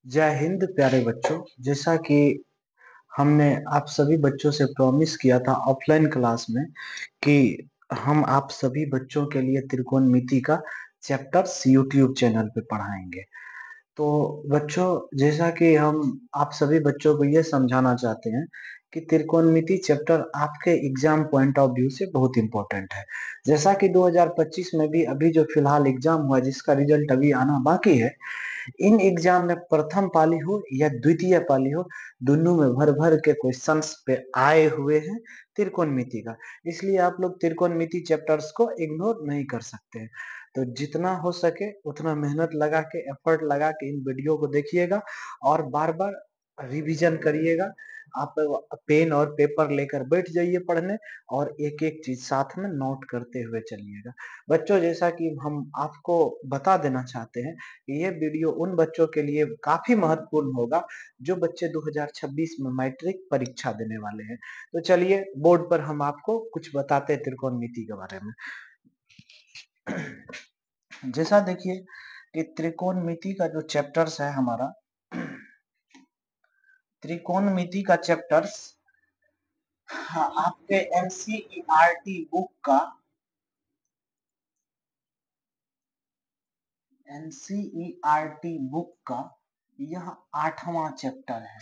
जय हिंद प्यारे बच्चों। जैसा कि हमने आप सभी बच्चों से प्रॉमिस किया था ऑफलाइन क्लास में कि हम आप सभी बच्चों के लिए त्रिकोणमिति का चैप्टर्स यूट्यूब चैनल पे पढ़ाएंगे। तो बच्चों, जैसा कि हम आप सभी बच्चों को ये समझाना चाहते हैं कि त्रिकोणमिति चैप्टर आपके एग्जाम पॉइंट ऑफ व्यू से बहुत इंपॉर्टेंट है। जैसा कि 2025 में भी अभी जो फिलहाल एग्जाम हुआ जिसका रिजल्ट अभी आना बाकी है, इन एग्जाम में प्रथम पाली हो या द्वितीय पाली हो, दोनों में भर भर के क्वेश्चंस पे आए हुए हैं त्रिकोणमिति का। इसलिए आप लोग त्रिकोणमिति चैप्टर्स को इग्नोर नहीं कर सकते हैं। तो जितना हो सके उतना मेहनत लगा के, एफर्ट लगा के इन वीडियो को देखिएगा और बार बार रिवीजन करिएगा। आप पेन और पेपर लेकर बैठ जाइए पढ़ने और एक एक चीज साथ में नोट करते हुए चलिएगा। बच्चों, जैसा कि हम आपको बता देना चाहते हैं, ये वीडियो उन बच्चों के लिए काफी महत्वपूर्ण होगा जो बच्चे 2026 में मैट्रिक परीक्षा देने वाले हैं। तो चलिए बोर्ड पर हम आपको कुछ बताते हैं त्रिकोणमिति के बारे में। जैसा देखिए कि त्रिकोणमिति का जो चैप्टर्स है हमारा, त्रिकोणमिति का चैप्टर्स, हाँ, आपके एनसीईआरटी बुक का, एनसीईआरटी बुक का यह 8वां चैप्टर है।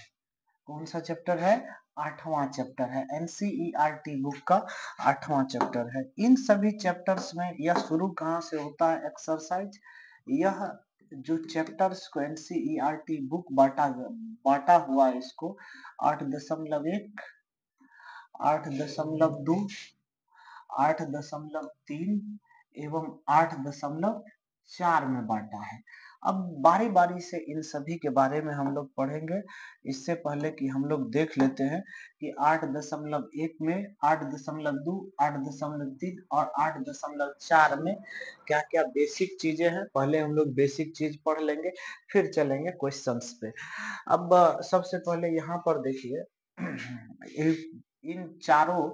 कौन सा चैप्टर है? 8वां चैप्टर है। एनसीईआरटी बुक का 8वां चैप्टर है। इन सभी चैप्टर्स में यह शुरू कहाँ से होता है? एक्सरसाइज। यह जो चैप्टर्स को एनसीईआरटी बुक बांटा हुआ है, इसको 8.1, 8.2, 8.3 एवं 8.4 में बांटा है। अब बारी बारी से इन सभी के बारे में हम लोग पढ़ेंगे। इससे पहले कि हम लोग देख लेते हैं कि 8.1 में, 8.2, 8.3 और 8.4 में क्या क्या बेसिक चीजें हैं। पहले हम लोग बेसिक चीज पढ़ लेंगे, फिर चलेंगे क्वेश्चंस पे। अब सबसे पहले यहाँ पर देखिए, इन चारों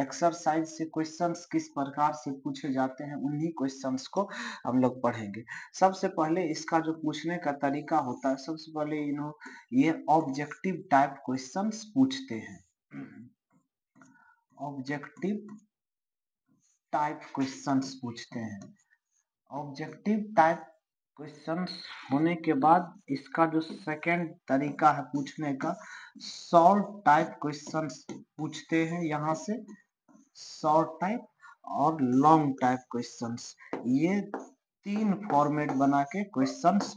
एक्सरसाइज से क्वेश्चंस किस प्रकार से पूछे जाते हैं, उन्हीं क्वेश्चंस को हम लोग पढ़ेंगे। सबसे पहले इसका जो पूछने का तरीका होता है, सबसे पहले ये ऑब्जेक्टिव टाइप क्वेश्चंस पूछते हैं। ऑब्जेक्टिव टाइप क्वेश्चंस पूछते हैं। ऑब्जेक्टिव टाइप क्वेश्चंस होने के बाद इसका जो सेकंड तरीका है पूछने का, सॉल्व टाइप क्वेश्चंस पूछते हैं। यहाँ से शॉर्ट टाइप और लॉन्ग टाइप क्वेश्चंस, ये 3 फॉर्मेट बना के क्वेश्चंस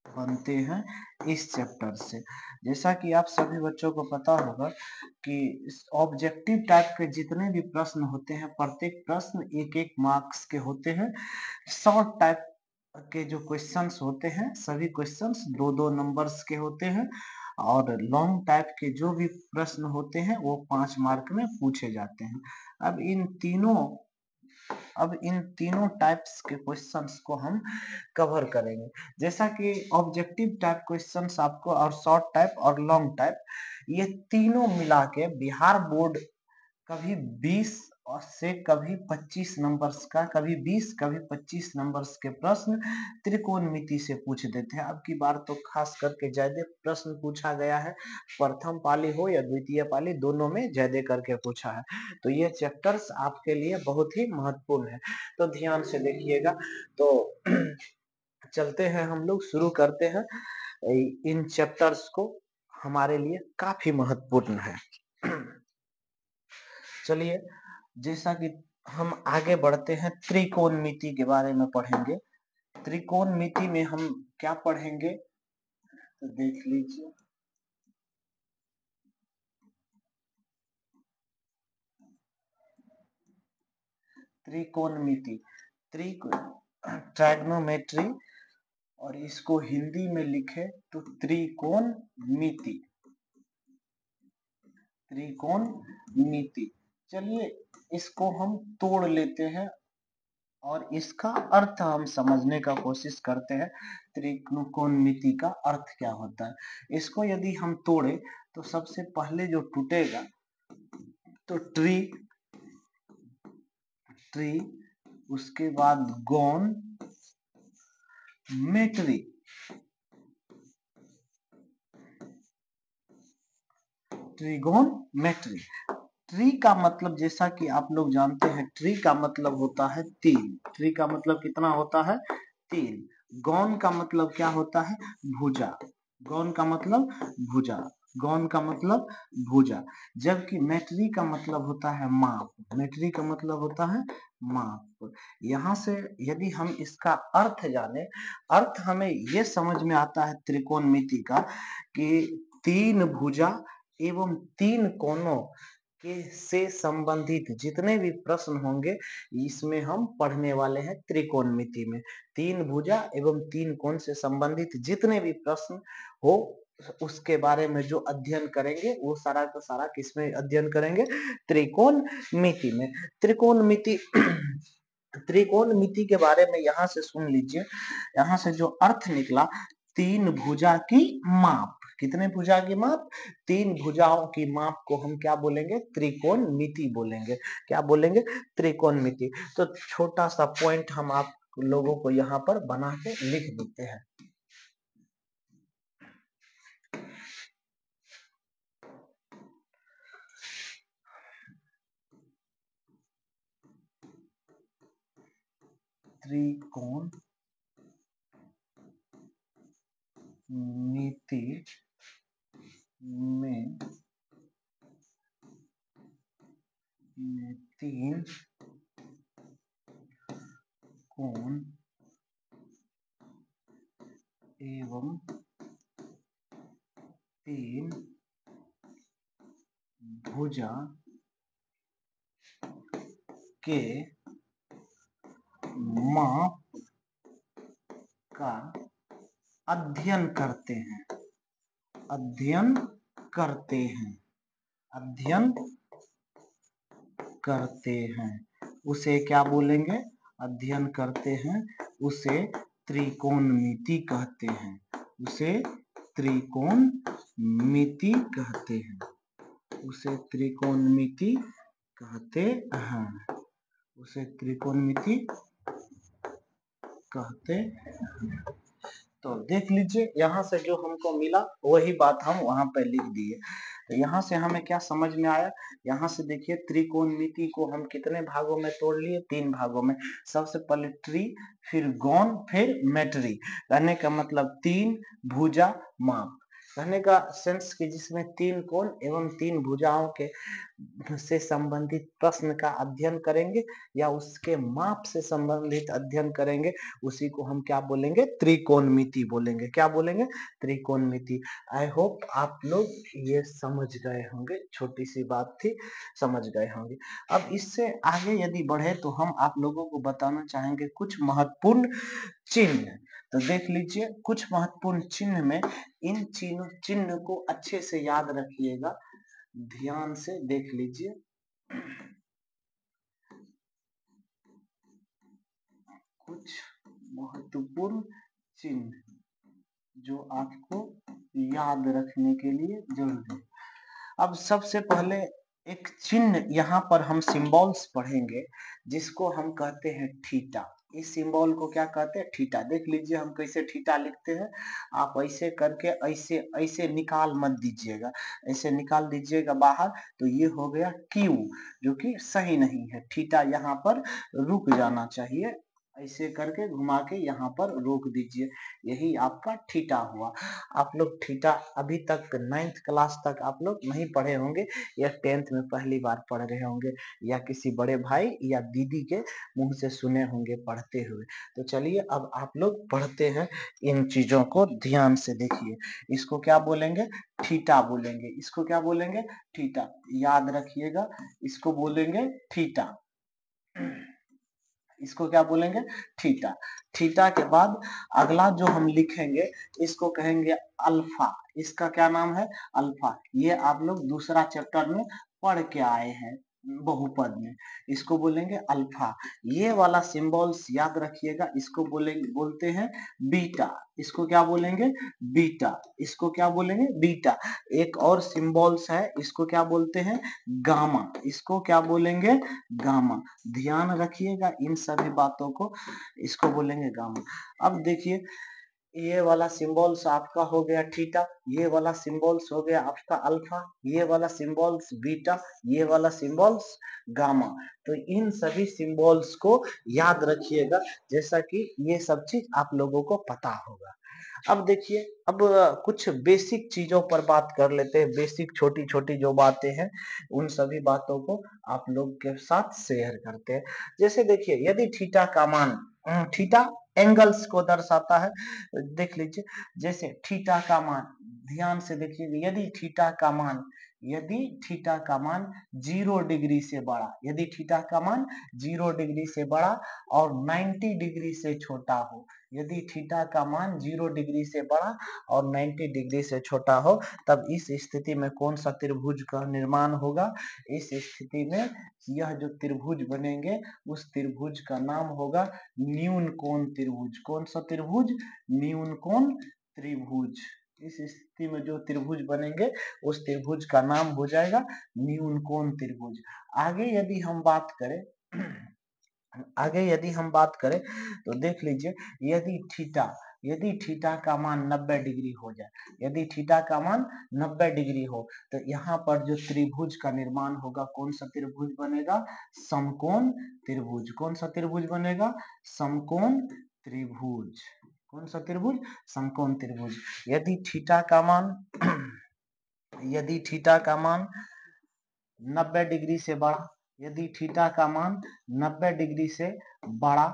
बनते हैं इस चैप्टर से। जैसा कि आप सभी बच्चों को पता होगा कि इस ऑब्जेक्टिव टाइप के जितने भी प्रश्न होते हैं, प्रत्येक प्रश्न एक एक मार्क्स के होते हैं। शॉर्ट टाइप के जो क्वेश्चंस होते हैं, सभी क्वेश्चंस 2-2 नंबर्स के होते हैं। और लॉन्ग टाइप के जो भी प्रश्न होते हैं वो 5 मार्क में पूछे जाते हैं। अब इन तीनों टाइप्स के क्वेश्चंस को हम कवर करेंगे। जैसा कि ऑब्जेक्टिव टाइप क्वेश्चंस आपको, और शॉर्ट टाइप और लॉन्ग टाइप, ये तीनों मिला के बिहार बोर्ड कभी 20 और से कभी 25 नंबर्स का, कभी 20 कभी 25 नंबर्स के प्रश्न त्रिकोणमिति से पूछ देते हैं। अब की बार तो खास करके ज्यादा प्रश्न पूछा गया है, प्रथम पाली हो या द्वितीय पाली, दोनों में ज्यादा करके पूछा है। तो ये चैप्टर्स आपके लिए बहुत ही महत्वपूर्ण है, तो ध्यान से देखिएगा। तो चलते हैं, हम लोग शुरू करते हैं। इन चैप्टर्स को हमारे लिए काफी महत्वपूर्ण है। चलिए, जैसा कि हम आगे बढ़ते हैं, त्रिकोणमिति के बारे में पढ़ेंगे। त्रिकोणमिति में हम क्या पढ़ेंगे तो देख लीजिए। त्रिकोणमिति, ट्राइगोनोमेट्री, और इसको हिंदी में लिखे तो त्रिकोणमिति। त्रिकोणमिति, चलिए इसको हम तोड़ लेते हैं और इसका अर्थ हम समझने का कोशिश करते हैं। त्रिकोणमिति का अर्थ क्या होता है? इसको यदि हम तोड़े तो सबसे पहले जो टूटेगा तो ट्री, उसके बाद गोन, मेट्री, ट्रिगोनमेट्री। ट्री का मतलब जैसा कि आप लोग जानते हैं, ट्री का मतलब होता है तीन। ट्री का मतलब कितना होता है? तीन। गौन का मतलब क्या होता है? भुजा। गौन का मतलब भुजा। गौन का मतलब भुजा। जबकि मेट्री का मतलब होता है माप। मेट्री का मतलब होता है माप। यहाँ से यदि हम इसका अर्थ जाने, अर्थ हमें ये समझ में आता है त्रिकोणमिति का कि तीन भुजा एवं तीन कोणों के से संबंधित जितने भी प्रश्न होंगे इसमें हम पढ़ने वाले हैं त्रिकोणमिति में। तीन भुजा एवं तीन कोण से संबंधित जितने भी प्रश्न हो उसके बारे में जो अध्ययन करेंगे वो सारा का सारा किसमें अध्ययन करेंगे? त्रिकोणमिति में। त्रिकोणमिति त्रिकोणमिति के बारे में यहाँ से सुन लीजिए। यहाँ से जो अर्थ निकला, तीन भुजा की माप। कितने भुजा की माप? तीन भुजाओं की माप को हम क्या बोलेंगे? त्रिकोणमिति बोलेंगे। क्या बोलेंगे? त्रिकोणमिति। तो छोटा सा पॉइंट हम आप लोगों को यहाँ पर बना के लिख देते हैं। त्रिकोणमिति में तीन कोण एवं तीन भुजा के माप का अध्ययन करते हैं। अध्ययन करते हैं। अध्ययन करते हैं उसे क्या बोलेंगे? अध्ययन करते हैं उसे त्रिकोणमिति कहते हैं। उसे त्रिकोणमिति कहते हैं। उसे त्रिकोणमिति कहते हैं। उसे त्रिकोणमिति कहते हैं। तो देख लीजिए, यहाँ से जो हमको मिला वही बात हम वहां पर लिख दिए। तो यहाँ से हमें क्या समझ में आया? यहाँ से देखिए, त्रिकोणमिति को हम कितने भागों में तोड़ लिए? तीन भागों में। सबसे पहले ट्री, फिर गौन, फिर मेट्री। कहने का मतलब तीन भुजा माप। कहने का सेंस कि जिसमें तीन कोण एवं तीन भुजाओं के से संबंधित प्रश्न का अध्ययन करेंगे या उसके माप से संबंधित अध्ययन करेंगे, उसी को हम क्या बोलेंगे? त्रिकोणमिति बोलेंगे। क्या बोलेंगे? त्रिकोणमिति। आई होप आप लोग ये समझ गए होंगे। छोटी सी बात थी, समझ गए होंगे। अब इससे आगे यदि बढ़े तो हम आप लोगों को बताना चाहेंगे कुछ महत्वपूर्ण चिन्ह। तो देख लीजिए, कुछ महत्वपूर्ण चिन्ह में इन चिन्ह को अच्छे से याद रखिएगा, ध्यान से देख लीजिए। कुछ महत्वपूर्ण चिन्ह जो आपको याद रखने के लिए जरूरी है। अब सबसे पहले एक चिन्ह यहाँ पर हम सिंबल्स पढ़ेंगे जिसको हम कहते हैं थीटा। इस सिंबल को क्या कहते हैं? थीटा। देख लीजिए हम कैसे थीटा लिखते हैं। आप ऐसे करके ऐसे ऐसे निकाल मत दीजिएगा, ऐसे निकाल दीजिएगा बाहर, तो ये हो गया क्यू, जो कि सही नहीं है। थीटा यहाँ पर रुक जाना चाहिए, ऐसे करके घुमा के यहाँ पर रोक दीजिए, यही आपका थीटा हुआ। आप लोग थीटा अभी तक 9th क्लास तक आप लोग नहीं पढ़े होंगे या 10th में पहली बार पढ़ रहे होंगे या किसी बड़े भाई या दीदी के मुंह से सुने होंगे पढ़ते हुए। तो चलिए अब आप लोग पढ़ते हैं, इन चीजों को ध्यान से देखिए। इसको क्या बोलेंगे? थीटा बोलेंगे। इसको क्या बोलेंगे? थीटा। याद रखिएगा, इसको बोलेंगे थीटा। इसको क्या बोलेंगे? थीटा। थीटा के बाद अगला जो हम लिखेंगे इसको कहेंगे अल्फा। इसका क्या नाम है? अल्फा। ये आप लोग दूसरा चैप्टर में पढ़ के आए हैं बहुपद में। इसको बोलेंगे अल्फा। ये वाला सिंबल्स याद रखिएगा, इसको बोलते हैं बीटा। इसको क्या बोलेंगे? बीटा। इसको क्या बोलेंगे? बीटा। एक और सिंबल्स है, इसको क्या बोलते हैं? गामा। इसको क्या बोलेंगे? गामा। ध्यान रखिएगा इन सभी बातों को, इसको बोलेंगे गामा। अब देखिए, ये वाला सिंबल्स आपका हो गया थीटा, ये वाला सिंबल्स हो गया आपका अल्फा, ये वाला सिंबल्स बीटा, ये वाला सिंबल्स गामा। तो इन सभी सिंबल्स को याद रखिएगा, जैसा कि ये सब चीज आप लोगों को पता होगा। अब देखिए, अब कुछ बेसिक चीजों पर बात कर लेते हैं। बेसिक छोटी छोटी जो बातें हैं, उन सभी बातों को आप लोग के साथ शेयर करते हैं। जैसे देखिए, यदि थीटा का मान, थीटा एंगल्स को दर्शाता है, देख लीजिए। जैसे थीटा का मान, ध्यान से देखिए, यदि थीटा का मान 0 डिग्री से बड़ा, यदि थीटा का मान 0 डिग्री से बड़ा और 90 डिग्री से छोटा हो, यदि थीटा का मान 0 डिग्री से बड़ा और 90 डिग्री से छोटा हो, तब इस स्थिति में कौन सा त्रिभुज का निर्माण होगा? इस स्थिति में यह जो त्रिभुज बनेंगे, उस त्रिभुज का नाम होगा न्यून कोण त्रिभुज। कौन सा त्रिभुज? न्यून कोण त्रिभुज। इस स्थिति में जो त्रिभुज बनेंगे, उस त्रिभुज का नाम हो जाएगा न्यून कोण त्रिभुज। आगे यदि हम बात करें आगे यदि हम बात करें तो देख लीजिए, यदि थीटा का मान 90 डिग्री हो जाए, यदि थीटा का मान 90 डिग्री हो, तो यहाँ पर जो त्रिभुज का निर्माण होगा, कौन सा त्रिभुज बनेगा? समकोण त्रिभुज। कौन सा त्रिभुज बनेगा? समकोण त्रिभुज। कौन सा त्रिभुज? समकोण त्रिभुज। यदि थीटा का मान यदि थीटा का मान 90 डिग्री से बड़ा, यदि थीटा का मान 90 डिग्री से बड़ा,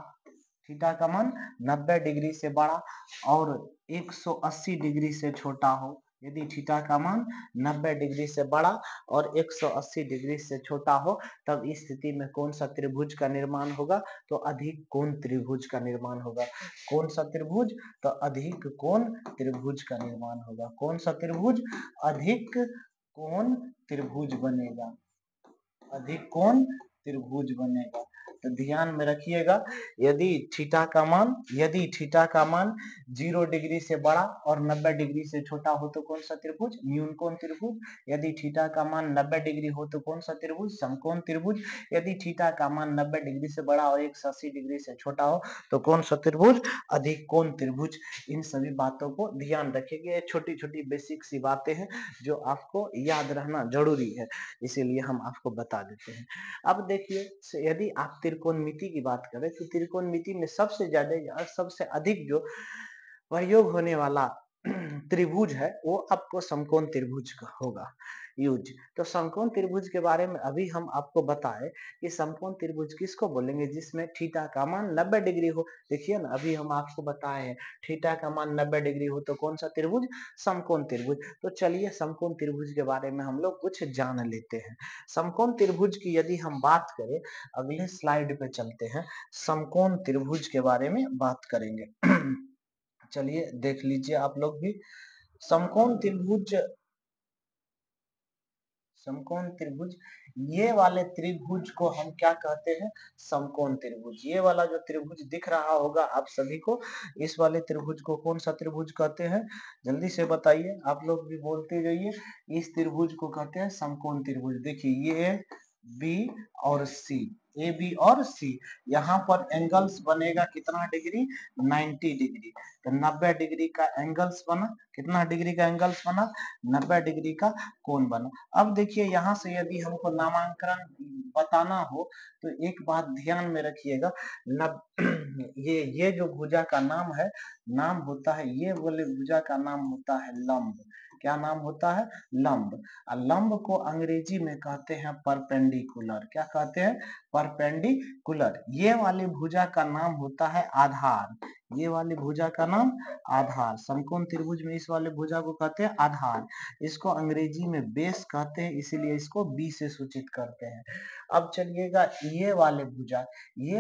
थीटा का मान 90 डिग्री से बड़ा और 180 डिग्री से छोटा हो, यदि थीटा का मान 90 डिग्री से बड़ा और 180 डिग्री से छोटा हो, तब इस स्थिति में कौन सा त्रिभुज का निर्माण होगा? तो अधिक कोण त्रिभुज का निर्माण होगा। कौन सा त्रिभुज? तो अधिक कोण त्रिभुज का निर्माण होगा। कौन सा त्रिभुज? अधिक कोण त्रिभुज बनेगा। अधिक कोण त्रिभुज बनेगा। तो ध्यान में रखिएगा, यदि थीटा का मान 0 डिग्री से बड़ा और 90 डिग्री से छोटा हो तो कौन सा त्रिभुज? न्यून कोण त्रिभुज। यदि थीटा का मान 90 डिग्री हो तो कौन सा त्रिभुज? समकोण त्रिभुज। यदि थीटा का मान 90 डिग्री से बड़ा और 180 डिग्री से छोटा हो तो कौन सा त्रिभुज? अधिक कोण त्रिभुज। इन सभी बातों को ध्यान रखिएगा। छोटी छोटी बेसिक सी बातें हैं जो आपको याद रहना जरूरी है, इसीलिए हम आपको बता देते हैं। अब देखिए, यदि आप त्रिकोणमिति की बात करें तो त्रिकोणमिति में सबसे ज्यादा सबसे अधिक जो प्रयोग होने वाला त्रिभुज है, वो आपको समकोण त्रिभुज का होगा यूज। तो समकोण त्रिभुज के बारे में अभी हम आपको बताएं कि समकोण त्रिभुज किसको बोलेंगे? जिसमें थीटा का मान 90 डिग्री हो। देखिए ना, अभी हम आपको बताए हैं थीटा का मान 90 डिग्री हो तो कौन सा त्रिभुज? समकोण त्रिभुज। तो चलिए समकोण त्रिभुज के बारे में हम लोग कुछ जान लेते हैं। समकोण त्रिभुज की यदि हम बात करें, अगले स्लाइड पे चलते हैं, समकोण त्रिभुज के बारे में बात करेंगे। चलिए देख लीजिए आप लोग भी। समकोण त्रिभुज समकोण त्रिभुज, ये वाले त्रिभुज को हम क्या कहते हैं? समकोण त्रिभुज। ये वाला जो त्रिभुज दिख रहा होगा आप सभी को, इस वाले त्रिभुज को कौन सा त्रिभुज कहते हैं? जल्दी से बताइए, आप लोग भी बोलते जाइए। इस त्रिभुज को कहते हैं समकोण त्रिभुज। देखिए, ये बी और सी, ए बी और सी, यहाँ पर एंगल्स बनेगा कितना डिग्री? 90 डिग्री। तो 90 डिग्री का एंगल्स बना। कितना डिग्री का एंगल्स बना? 90 डिग्री का कोण बना। अब देखिए, यहाँ से यदि हमको नामांकन बताना हो तो एक बात ध्यान में रखिएगा, ये जो भुजा का नाम है, नाम होता है, ये वाले भुजा का नाम होता है लंब। क्या नाम होता है? लंब। और लंब को अंग्रेजी में कहते हैं परपेंडिकुलर। क्या कहते हैं? परपेंडिकुलर। ये वाली भुजा का नाम होता है आधार। ये वाली भुजा का नाम आधार। समकोण त्रिभुज में इस वाले भुजा को कहते हैं आधार। इसको अंग्रेजी में बेस कहते हैं, इसीलिए इसको बी से सूचित करते हैं। अब चलिएगा, ये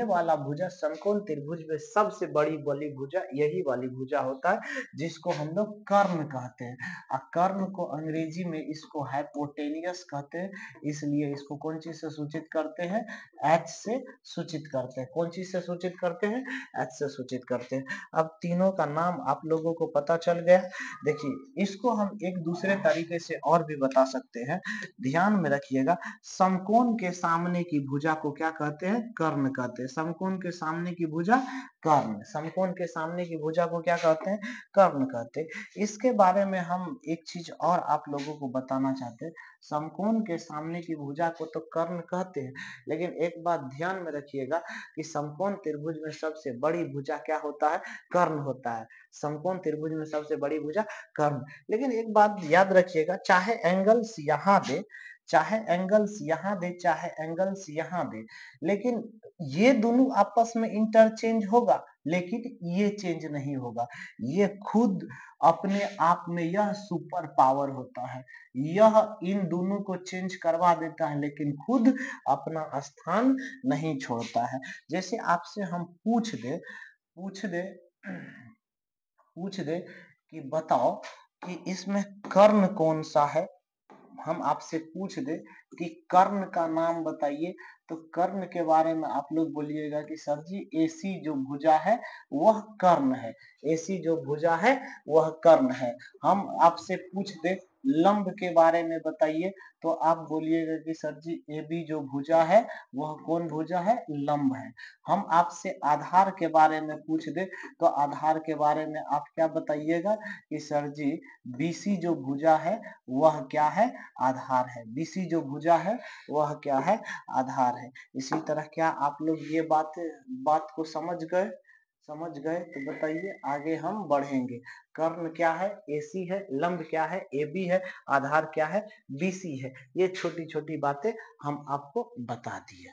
वाला भुजा समकोण त्रिभुज में सबसे बड़ी वाली भुजा यही वाली भुजा होता है, जिसको हम लोग कर्ण कहते हैं। और कर्ण को अंग्रेजी में इसको हाइपोटेनियस कहते हैं, इसलिए इसको कौन चीज से सूचित करते हैं? एच से सूचित करते हैं। कौन चीज से सूचित करते हैं? एच से सूचित करते हैं। अब तीनों का नाम आप लोगों को पता चल गया। देखिए इसको हम एक दूसरे तरीके से और भी बता सकते हैं, ध्यान में रखिएगा। समकोण के सामने की भुजा को क्या कहते हैं? कर्ण कहते हैं। समकोण के सामने की भुजा कर्ण, समकोण के सामने की भुजा को क्या कहते हैं? कर्ण कहते हैं। इसके बारे में हम एक चीज और आप लोगों को बताना चाहते हैं। समकोण के सामने की भुजा को तो कर्ण कहते हैं, लेकिन एक बात ध्यान में रखिएगा कि समकोण त्रिभुज में सबसे बड़ी भुजा क्या होता है? कर्ण होता है। समकोण त्रिभुज में सबसे बड़ी भुजा कर्ण। लेकिन एक बात याद रखिएगा, चाहे एंगल्स यहाँ दे, चाहे एंगल्स यहाँ दे, चाहे एंगल्स यहाँ दे, लेकिन ये दोनों आपस में इंटरचेंज होगा, लेकिन ये चेंज नहीं होगा। ये खुद अपने आप में यह सुपर पावर होता है, यह इन दोनों को चेंज करवा देता है, लेकिन खुद अपना स्थान नहीं छोड़ता है। जैसे आपसे हम पूछ दे पूछ दे कि बताओ कि इसमें कर्ण कौन सा है। हम आपसे पूछ दे कि कर्ण का नाम बताइए, तो कर्ण के बारे में आप लोग बोलिएगा कि सर जी एसी जो भुजा है वह कर्ण है, एसी जो भुजा है वह कर्ण है। हम आपसे पूछ दे लंब के बारे में बताइए, तो आप बोलिएगा कि सर जी एबी जो भुजा है वह कौन भुजा है? लंब है। हम आपसे आधार के बारे में पूछ दे, तो आधार के बारे में आप क्या बताइएगा कि सर जी बीसी जो भुजा है वह क्या है? आधार है। बीसी जो भुजा है वह क्या है? आधार है। इसी तरह क्या आप लोग ये बात को समझ गए? समझ गए तो बताइए, आगे हम बढ़ेंगे। कर्ण क्या है? एसी है। लंब क्या है? एबी है। आधार क्या है? बीसी है। ये छोटी छोटी बातें हम आपको बता दिए।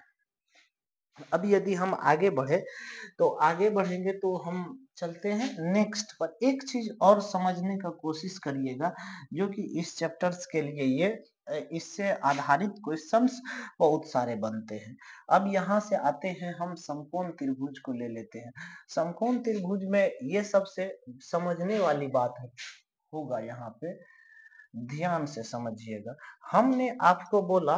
अब यदि हम आगे बढ़ेंगे तो हम चलते हैं नेक्स्ट पर। एक चीज और समझने का कोशिश करिएगा, जो कि इस चैप्टर्स के लिए इससे आधारित क्वेश्चंस बहुत सारे बनते हैं। अब यहाँ से आते हैं, हम समकोण त्रिभुज को ले लेते हैं। समकोण त्रिभुज में ये सबसे समझने वाली बात होगा, यहाँ पे ध्यान से समझिएगा। हमने आपको बोला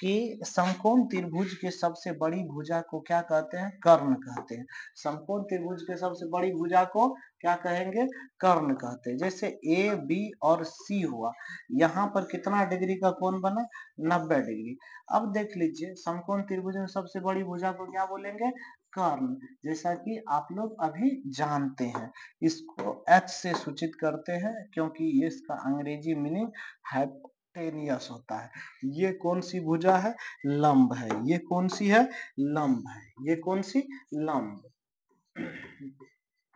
कि समकोण त्रिभुज के सबसे बड़ी भुजा को क्या कहते हैं? कर्ण कहते हैं। समकोण त्रिभुज के सबसे बड़ी भुजा को क्या कहेंगे? कर्ण कहते हैं। जैसे ए बी और सी हुआ, यहाँ पर कितना डिग्री का कोण बना? 90 डिग्री। अब देख लीजिए, समकोण त्रिभुज में सबसे बड़ी भुजा को क्या बोलेंगे? कर्ण। जैसा कि आप लोग अभी जानते हैं, इसको एच से सूचित करते हैं, क्योंकि ये इसका अंग्रेजी मीनिंग हाइपोटेनियस होता है। ये कौन सी भुजा है? लंब है। ये कौन सी है? लंब है। ये कौन सी? लंब।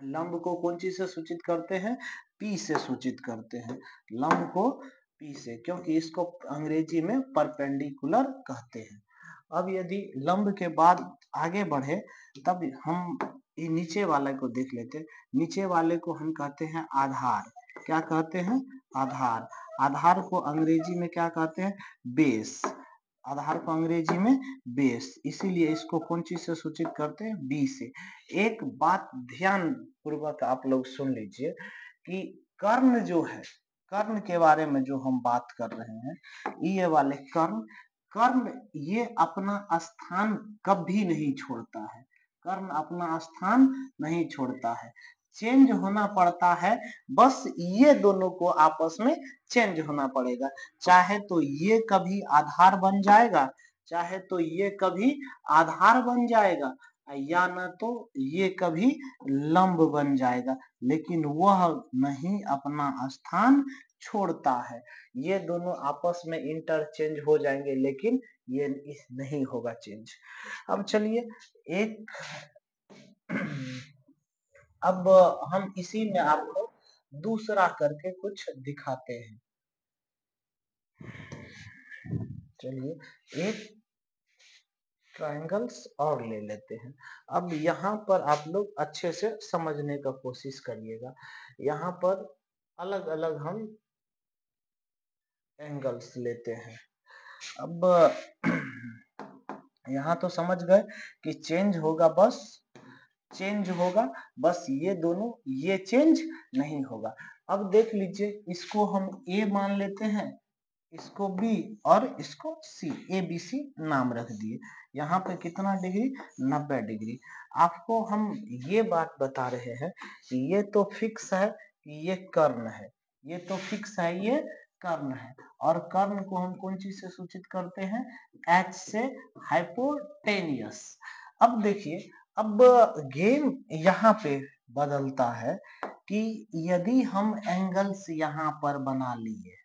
लंब को कौन चीज से सूचित करते हैं? पी से सूचित करते हैं। लंब को पी से, क्योंकि इसको अंग्रेजी में परपेंडिकुलर कहते हैं। अब यदि लंब के बाद आगे बढ़े, तब हम ये नीचे वाले को देख लेते हैं। नीचे वाले को हम कहते हैं आधार। क्या कहते हैं? आधार। आधार को अंग्रेजी में क्या कहते हैं? बेस। आधार को अंग्रेजी में बेस, इसीलिए इसको कौन चीज से सूचित करते हैं? बी से। एक बात ध्यान पूर्वक आप लोग सुन लीजिए कि कर्ण जो है, कर्ण के बारे में जो हम बात कर रहे हैं, ये वाले कर्ण, कर्ण ये अपना स्थान कभी नहीं छोड़ता है। कर्ण अपना स्थान नहीं छोड़ता है, चेंज होना पड़ता है। बस ये दोनों को आपस में चेंज होना पड़ेगा। चाहे तो ये कभी आधार बन जाएगा, चाहे तो ये कभी आधार बन जाएगा, या न तो ये कभी लंब बन जाएगा, लेकिन वह नहीं अपना स्थान छोड़ता है। ये दोनों आपस में इंटरचेंज हो जाएंगे, लेकिन ये नहीं होगा चेंज। अब चलिए एक अब हम इसी में आपको दूसरा करके कुछ दिखाते हैं। चलिए एक ट्रायंगल्स और ले लेते हैं। अब यहाँ पर आप लोग अच्छे से समझने का कोशिश करिएगा। यहाँ पर अलग अलग हम एंगल्स लेते हैं। अब यहाँ तो समझ गए कि चेंज होगा, बस ये दोनों, ये चेंज नहीं होगा। अब देख लीजिए, इसको हम ए मान लेते हैं, इसको बी और इसको सी, ए बी सी नाम रख दिए। यहाँ पे कितना डिग्री, 90 डिग्री। आपको हम ये बात बता रहे हैं कि ये तो फिक्स है कि ये कर्ण है, ये तो फिक्स है ये कर्ण है, और कर्ण को हम कौन चीज से सूचित करते हैं, एच से, हाइपोटेनियस। अब देखिए, अब गेम यहाँ पे बदलता है कि यदि हम एंगल्स यहाँ पर बना लिए,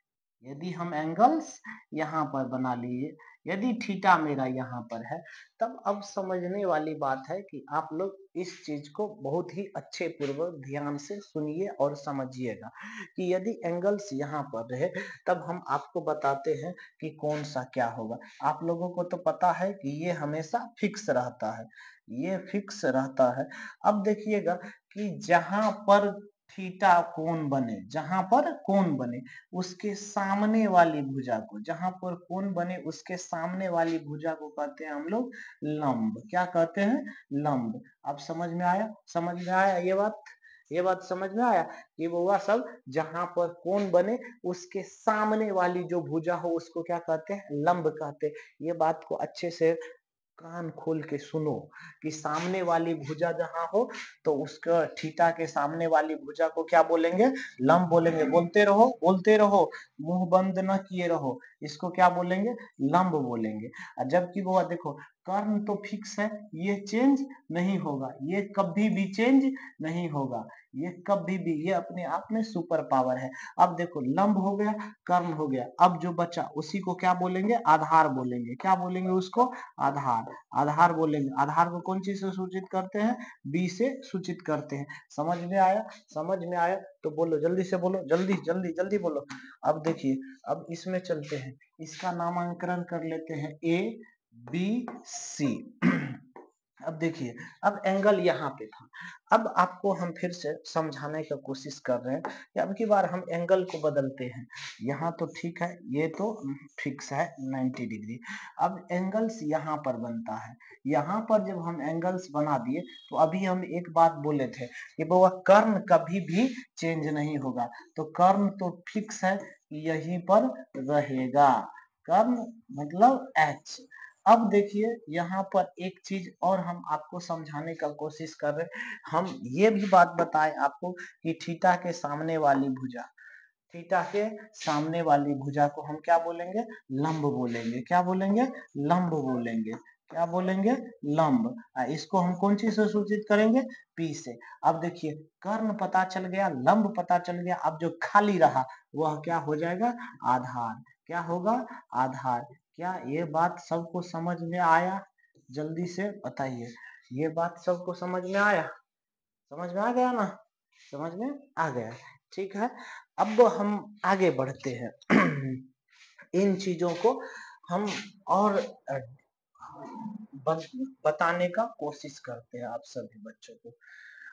यदि हम एंगल्स यहाँ पर बना लिए, यदि थीटा मेरा यहाँ पर है, तब अब समझने वाली बात है कि आप लोग इस चीज को बहुत ही अच्छे पूर्वक ध्यान से सुनिए और समझिएगा कि यदि एंगल्स यहाँ पर रहे तब हम आपको बताते हैं कि कौन सा क्या होगा। आप लोगों को तो पता है कि ये हमेशा फिक्स रहता है, ये फिक्स रहता है। अब देखिएगा कि जहां पर थीटा कोण बने, जहां पर कोण बने उसके सामने वाली भुजा को, जहां पर कोण बने उसके सामने वाली भुजा को कहते हैं हम लोग लंब। क्या कहते हैं, लंब। अब समझ में आया, समझ में आया ये बात, ये बात समझ में आया कि वो सब जहां पर कोण बने उसके सामने वाली जो भुजा हो उसको क्या कहते हैं, लंब कहते हैं। ये बात को अच्छे से कान खोल के सुनो कि सामने वाली भुजा जहां हो तो उसका थीटा के सामने वाली भुजा को क्या बोलेंगे, लंब बोलेंगे। बोलते रहो, बोलते रहो, मुंह बंद न किए रहो, इसको क्या बोलेंगे, लंब बोलेंगे। जबकि वो देखो कर्ण तो फिक्स है, ये चेंज नहीं होगा, ये कभी भी चेंज नहीं होगा, ये कभी भी, ये अपने आप में सुपर पावर है। अब देखो लंब हो गया, कर्ण हो गया, अब जो बचा उसी को क्या बोलेंगे, आधार बोलेंगे। क्या बोलेंगे उसको, आधार। आधार बोलेंगे। आधार को कौन चीज से सूचित करते हैं, बी से सूचित करते हैं। समझ में आया, समझ में आया तो बोलो, जल्दी से बोलो, जल्दी जल्दी जल्दी बोलो। अब देखिए, अब इसमें चलते हैं, इसका नामांकन कर लेते हैं ए बी सी। अब देखिए, अब एंगल यहाँ पे था, अब आपको हम फिर से समझाने का कोशिश कर रहे हैं कि अब की बार हम एंगल को बदलते हैं। यहाँ तो ठीक है, ये तो फिक्स है 90 डिग्री। अब एंगल्स यहाँ पर बनता है, यहाँ पर जब हम एंगल्स बना दिए तो अभी हम एक बात बोले थे कि वो कर्ण कभी भी चेंज नहीं होगा, तो कर्ण तो फिक्स है, यहीं पर रहेगा, कर्ण मतलब एच। अब देखिए यहाँ पर एक चीज और हम आपको समझाने का कोशिश कर रहे हैं। हम ये भी बात बताएं आपको कि थीटा के सामने वाली भुजा, थीटा के सामने वाली भुजा को हम क्या बोलेंगे, लंब बोलेंगे। क्या बोलेंगे, लंब बोलेंगे। क्या बोलेंगे, लंब। इसको हम कौन चीज से सूचित करेंगे, पी से। अब देखिए, कर्ण पता चल गया, लंब पता चल गया, अब जो खाली रहा वह क्या हो जाएगा, आधार। क्या होगा, आधार। क्या ये बात सबको समझ में आया, जल्दी से बताइए, ये बात सबको समझ में आया, समझ में आ गया ना, समझ में आ गया, ठीक है। अब हम आगे बढ़ते हैं। इन चीजों को हम और बताने का कोशिश करते हैं आप सभी बच्चों को।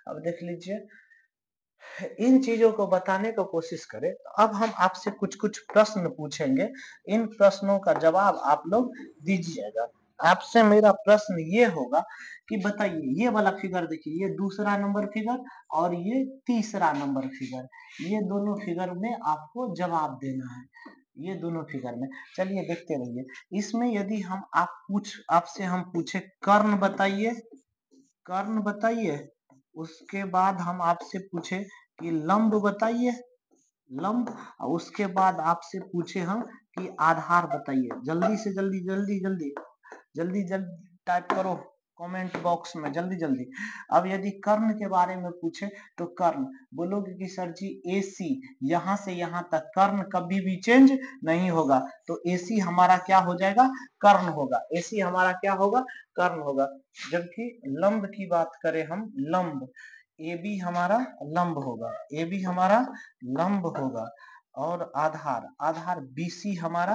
अब देख लीजिए, इन चीजों को बताने का कोशिश करें तो अब हम आपसे कुछ कुछ प्रश्न पूछेंगे, इन प्रश्नों का जवाब आप लोग दीजिएगा। आपसे मेरा प्रश्न ये होगा कि बताइए, ये वाला फिगर देखिए, ये दूसरा नंबर फिगर और ये तीसरा नंबर फिगर, ये दोनों फिगर में आपको जवाब देना है, ये दोनों फिगर में। चलिए देखते रहिए, इसमें यदि हम आपसे हम पूछे कर्ण बताइए, कर्ण बताइए, उसके बाद हम आपसे पूछे कि लंब बताइए, लंब, उसके बाद आपसे पूछे हम कि आधार बताइए। जल्दी से जल्दी जल्दी जल्दी जल्दी जल्दी टाइप करो कमेंट बॉक्स में, जल्दी जल्दी। अब यदि कर्ण के बारे में पूछे तो कर्ण बोलोगे कि सर जी AC, यहाँ से यहाँ तक कर्ण कभी भी चेंज नहीं होगा, तो AC हमारा क्या हो जाएगा, कर्ण होगा। AC हमारा क्या होगा, कर्ण होगा। जबकि लंब की बात करें हम, लंब, AB हमारा लंब होगा, AB हमारा लंब होगा। और आधार, आधार BC हमारा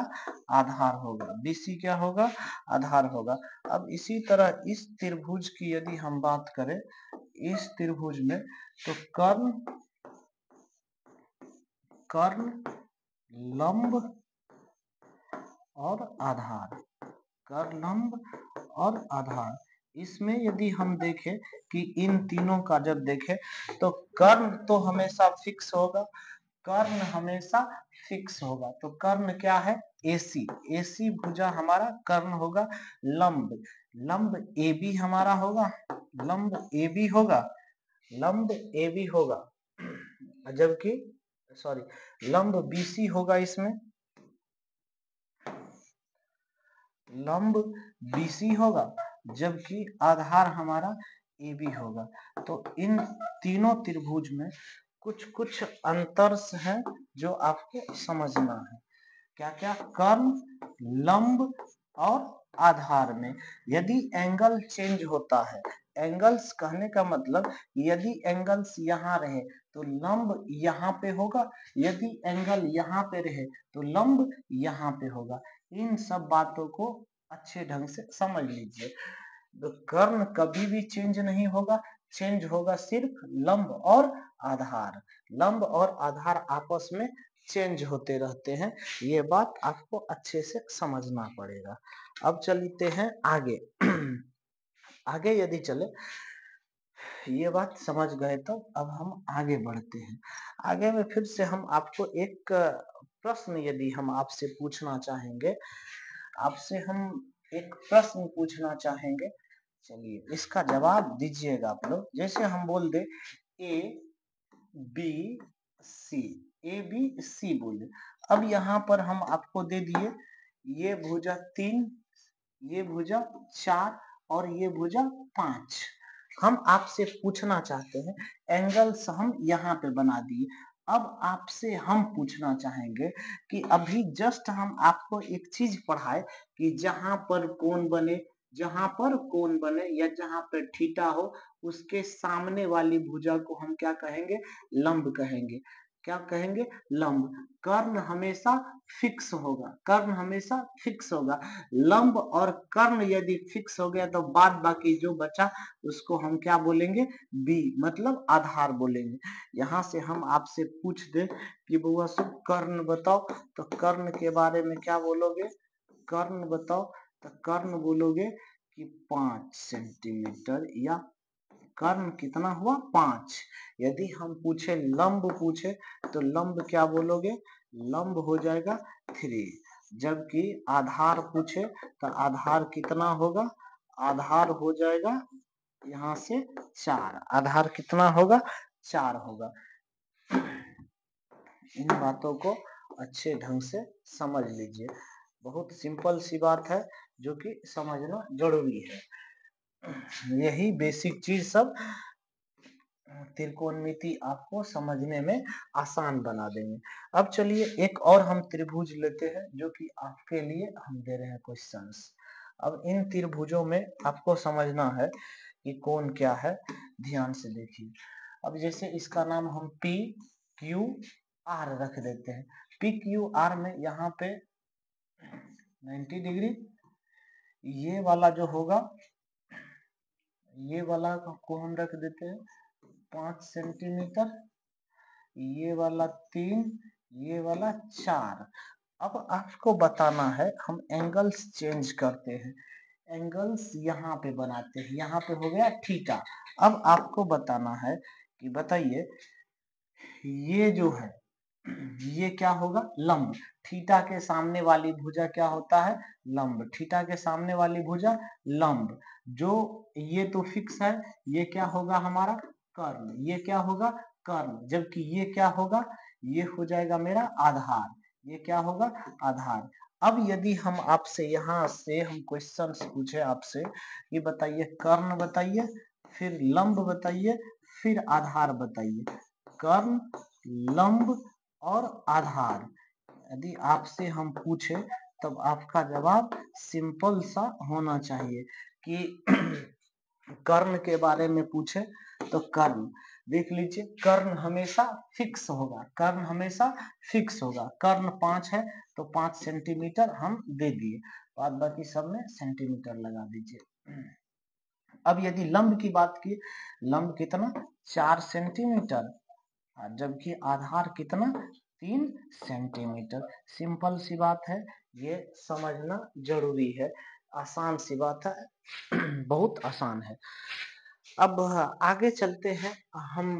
आधार होगा, BC क्या होगा, आधार होगा। अब इसी तरह इस त्रिभुज की यदि हम बात करें, इस त्रिभुज में तो कर्ण, कर्ण, लंब और आधार, कर्ण, लंब और आधार। इसमें यदि हम देखें कि इन तीनों का जब देखें तो कर्ण तो हमेशा फिक्स होगा, कर्ण हमेशा फिक्स होगा। तो कर्ण क्या है? AC। AC भुजा हमारा कर्ण होगा। लंब, लंब AB हमारा होगा, लंब AB होगा, लंब AB होगा, जबकि सॉरी लंब BC होगा। इसमें लंब BC होगा, जबकि आधार हमारा AB होगा। तो इन तीनों त्रिभुज में कुछ कुछ अंतर हैं जो आपको समझना है। क्या क्या? कर्ण, लंब और आधार में यदि एंगल चेंज होता है, एंगल्स कहने का मतलब यदि एंगल्स यहाँ रहे तो लंब यहाँ पे होगा, यदि एंगल यहाँ पे रहे तो लंब यहाँ पे होगा। इन सब बातों को अच्छे ढंग से समझ लीजिए। तो कर्ण कभी भी चेंज नहीं होगा, चेंज होगा सिर्फ लंब और आधार। लंब और आधार आपस में चेंज होते रहते हैं, ये बात आपको अच्छे से समझना पड़ेगा। अब चलते हैं आगे। आगे यदि चले, ये बात समझ गए तो अब हम आगे बढ़ते हैं। आगे में फिर से हम आपको एक प्रश्न यदि हम आपसे पूछना चाहेंगे, आपसे हम एक प्रश्न पूछना चाहेंगे। चलिए इसका जवाब दीजिएगा आप लोग। जैसे हम बोल दे ABC, ABC बोले। अब यहाँ पर हम आपको दे दिए ये भुजा 3, ये भुजा 4 और ये भुजा 5। हम आपसे पूछना चाहते हैं, एंगल्स हम यहाँ पे बना दिए। अब आपसे हम पूछना चाहेंगे कि अभी जस्ट हम आपको एक चीज पढ़ाए कि जहां पर कोण बने, जहां पर कोण बने या जहां पर थीटा हो, उसके सामने वाली भुजा को हम क्या कहेंगे? लंब कहेंगे। क्या कहेंगे? लंब। कर्ण हमेशा फिक्स होगा, कर्ण हमेशा फिक्स होगा। लंब और कर्ण यदि फिक्स हो गया तो बाद बाकी जो बचा उसको हम क्या बोलेंगे? बी, मतलब आधार बोलेंगे। यहाँ से हम आपसे पूछ दे कि बुआ सब कर्ण बताओ, तो कर्ण के बारे में क्या बोलोगे? कर्ण बताओ, तो कर्ण बोलोगे कि 5 सेंटीमीटर, या कर्ण कितना हुआ? 5। यदि हम पूछे लंब पूछे तो लंब क्या बोलोगे? लंब हो जाएगा 3। जबकि आधार पूछे तो आधार कितना होगा? आधार हो जाएगा यहाँ से 4। आधार कितना होगा? 4 होगा। इन बातों को अच्छे ढंग से समझ लीजिए। बहुत सिंपल सी बात है जो कि समझना जरूरी है। यही बेसिक चीज सब त्रिकोणमिति आपको समझने में आसान बना देंगे। अब चलिए एक और हम त्रिभुज लेते हैं जो कि आपके लिए हम दे रहे हैं क्वेश्चंस। अब इन त्रिभुजों में आपको समझना है कि कोण क्या है। ध्यान से देखिए। अब जैसे इसका नाम हम P Q R रख देते हैं। P Q R में यहाँ पे 90 डिग्री, ये वाला जो होगा, ये वाला को हम रख देते हैं 5 सेंटीमीटर, ये वाला 3, ये वाला 4। अब आपको बताना है, हम एंगल्स चेंज करते हैं, एंगल्स यहाँ पे बनाते हैं। यहाँ पे हो गया थीटा। अब आपको बताना है कि बताइए ये जो है ये क्या होगा? लंब। थीटा के सामने वाली भुजा क्या होता है? लंब। थीटा के सामने वाली भुजा लंब। जो ये तो फिक्स है, ये क्या होगा हमारा? कर्ण। ये क्या होगा? कर्ण। जबकि ये क्या होगा? ये हो जाएगा मेरा आधार। ये क्या होगा? आधार। अब यदि हम आपसे यहाँ से हम क्वेश्चन पूछे आपसे ये बताइए कर्ण बताइए, फिर लंब बताइए, फिर आधार बताइए। कर्ण, लंब और आधार यदि आपसे हम पूछे तब आपका जवाब सिंपल सा होना चाहिए कि कर्ण के बारे में पूछे तो कर्ण देख लीजिए। कर्ण हमेशा फिक्स होगा, कर्ण हमेशा फिक्स होगा। कर्ण 5 है तो 5 सेंटीमीटर हम दे दिए, बाद बाकी सब में सेंटीमीटर लगा दीजिए। अब यदि लंब की बात की, लंब कितना? 4 सेंटीमीटर, जबकि आधार कितना? 3 सेंटीमीटर। सिंपल सी बात है, ये समझना जरूरी है। आसान सी बात है, बहुत आसान है। अब आगे चलते हैं हम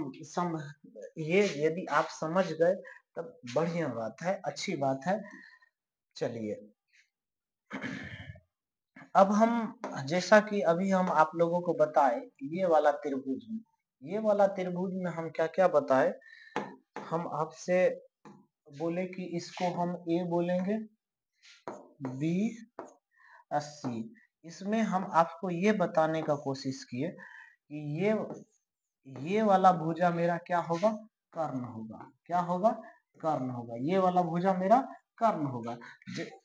ये यदि आप समझ गए तब बढ़िया बात है, अच्छी बात है। चलिए अब हम, जैसा कि अभी हम आप लोगों को बताए, ये वाला त्रिभुज में हम क्या क्या बताए, हम आपसे बोले कि इसको हम ए बोलेंगे, बी, सी। इसमें हम आपको ये बताने का कोशिश किए कि ये वाला भुजा मेरा क्या होगा, कर्ण होगा। क्या होगा, कर्ण होगा। ये वाला भुजा मेरा कर्ण होगा।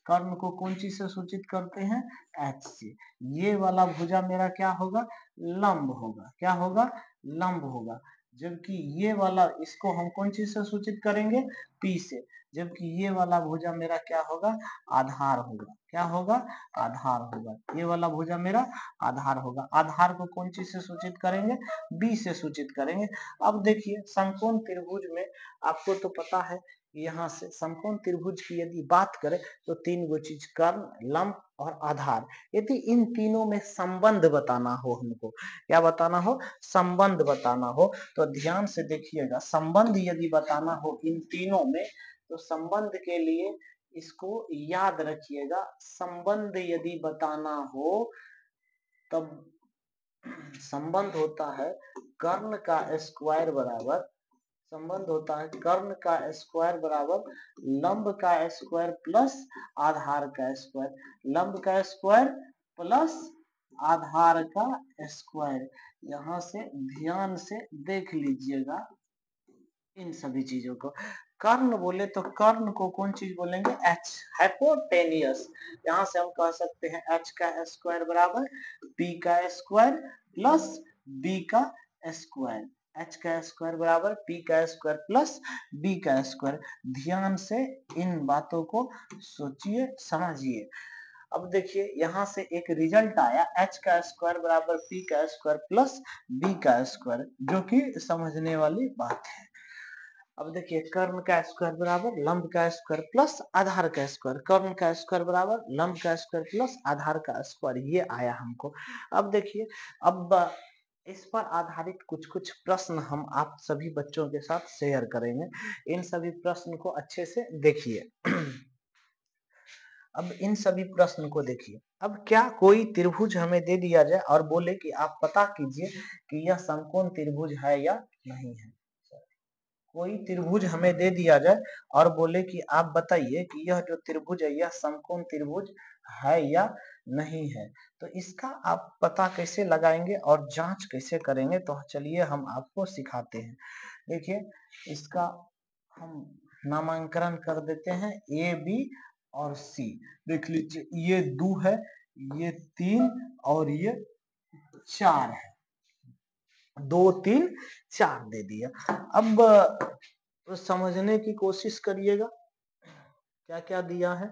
कर्ण को कौन चीज से सूचित करते हैं, एच से। ये वाला भुजा मेरा क्या होगा, लंब होगा। क्या होगा, लंब होगा। जबकि ये वाला, इसको हम कौन चीज से सूचित करेंगे, पी से। जबकि ये वाला भुजा मेरा क्या होगा, आधार होगा। क्या होगा, आधार होगा। ये वाला भुजा मेरा आधार होगा। आधार को कौन चीज से सूचित करेंगे, बी से सूचित करेंगे। अब देखिए समकोण त्रिभुज में आपको तो पता है, यहाँ से समकोण त्रिभुज की यदि बात करें तो तीन गो चीज, कर्ण, लंब और आधार। यदि इन तीनों में संबंध बताना हो हमको, क्या बताना हो, संबंध बताना हो, तो ध्यान से देखिएगा। संबंध यदि बताना हो इन तीनों में, तो संबंध के लिए इसको याद रखिएगा। संबंध यदि बताना हो तब संबंध होता है कर्ण का स्क्वायर बराबर, संबंध होता है कर्ण का स्क्वायर बराबर लंब का स्क्वायर प्लस आधार का स्क्वायर। लंब का स्क्वायर प्लस आधार का स्क्वायर। यहाँ से ध्यान से देख लीजिएगा इन सभी चीजों को। कर्ण बोले तो कर्ण को कौन चीज बोलेंगे, एच, हाइपोटेनियस। यहाँ से हम कह सकते हैं एच का स्क्वायर बराबर पी का स्क्वायर प्लस बी का स्क्वायर। एच का स्क्वायर बराबर पी का स्क्वायर प्लस बी का स्क्वायर। ध्यान से इन बातों को सोचिए, समझिए। अब देखिए यहाँ से एक रिजल्ट आया, एच का स्क्वायर बराबर पी का स्क्वायर प्लस बी का स्क्वायर, जो कि समझने वाली बात है। अब देखिए कर्ण का स्क्वायर बराबर लंब का स्क्वायर प्लस आधार का स्क्वायर। कर्ण का स्क्वायर बराबर लंब का स्क्वायर प्लस आधार का स्क्वायर, ये आया हमको। अब देखिए, अब इस पर आधारित कुछ कुछ प्रश्न हम आप सभी बच्चों के साथ शेयर करेंगे। इन सभी प्रश्न को अच्छे से देखिए। अब इन सभी प्रश्न को देखिए। अब क्या कोई त्रिभुज हमें दे दिया जाए और बोले कि आप पता कीजिए कि यह समकोण त्रिभुज है या नहीं है। कोई त्रिभुज हमें दे दिया जाए और बोले कि आप बताइए कि यह जो त्रिभुज है यह समकोण त्रिभुज है या नहीं है, तो इसका आप पता कैसे लगाएंगे और जांच कैसे करेंगे, तो चलिए हम आपको सिखाते हैं। देखिए इसका हम नामांकन कर देते हैं, ए, बी और सी। देख लीजिए ये 2 है, ये 3 और ये 4 है। 2, 3, 4 दे दिया। अब तो समझने की कोशिश करिएगा क्या क्या दिया है।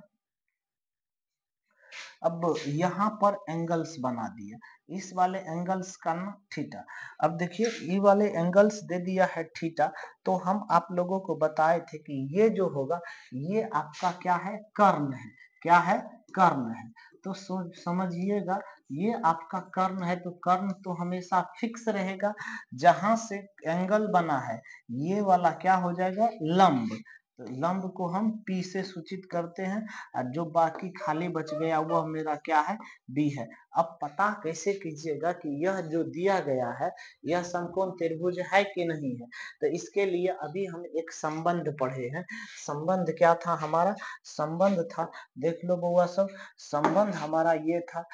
अब यहाँ पर एंगल्स बना दिया, इस वाले एंगल्स का ना थीटा। अब देखिए ये वाले एंगल्स दे दिया है थीटा, तो हम आप लोगों को बताए थे कि ये जो होगा ये आपका क्या है, कर्ण है। क्या है, कर्ण है। तो समझिएगा ये आपका कर्ण है, तो कर्ण तो हमेशा फिक्स रहेगा। जहां से एंगल बना है ये वाला क्या हो जाएगा, लंब। तो लंब को हम P से सूचित करते हैं, और जो बाकी खाली बच गया वह मेरा क्या है, B है। अब पता कैसे कीजिएगा कि यह जो दिया गया है यह समकोण त्रिभुज है कि नहीं है, तो इसके लिए अभी हम एक संबंध पढ़े हैं। संबंध क्या था हमारा, संबंध था, देख लो बउआ सब, संबंध हमारा ये था